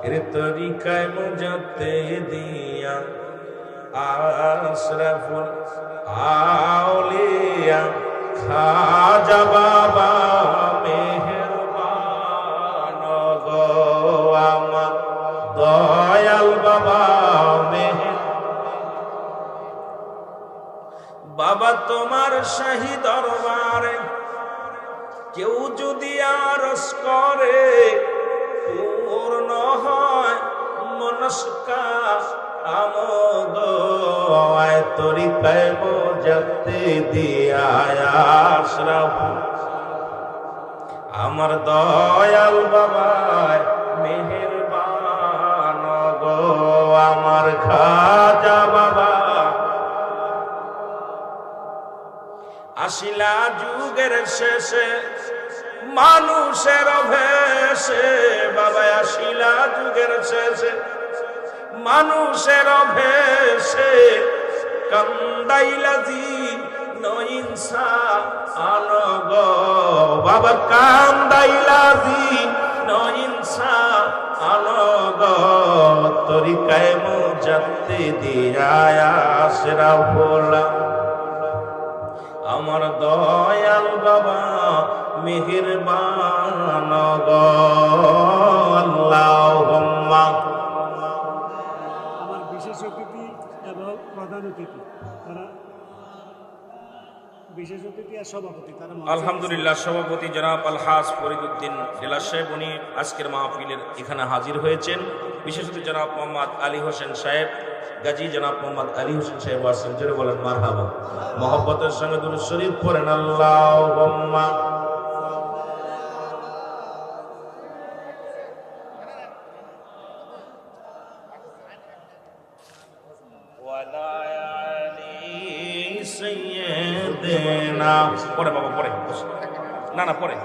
এর তরিকায় মুজাতে দিয়া আশরাফুল আউলিয়া খাজা বাবা মেহেরবান গো আমার দয়াল বাবা বাবা তোমার শাহী দরবারে কেউ যদি আরজ করে পূর্ণ হয় মনস্কামনা তরিকায় মুজাতে দিয়া আশরাফ আমার দয়াল বাবা মেহেরবান গো আমার খাজা বাবা আসিলা যুগের শেষে মানুষের ভেষে বাবা আসিলা যুগের শেষে মানুষের ভেষে কান্দাইলাজি নইনসা আনগ বাবা কান্দাইলাজি নইনসা আনগ তরিকায় মুজাতে দিয়া আশরাফুল আমার দয়াল বাবা মেহেরবান গো আল্লাহুম্মা। আমার বিশেষ অতিথি এবং প্রধান অতিথি তারা বিশেষ অতিথি আর সভাপতি তারা আলহামদুলিল্লাহ সভাপতি জনাব আলহাজ ফরিদউদ্দিন জেলা সাহেব উনি আজকের মাহফিলের এখানে হাজির হয়েছেন। বিশেষ অতিথি জনাব মোহাম্মদ আলী হোসেন সাহেব গাজী জনাব মোহাম্মদ আলী হোসেন সাহেব আসেন, জোরে বলেন মারহাবা। মহব্বতের সঙ্গে দুরূদ শরীফ পড়েন আল্লাহুম্মা। ওয়ালা আলি সাইয়্যিদিনা পড়ে বাবা পড়ে না না পড়ে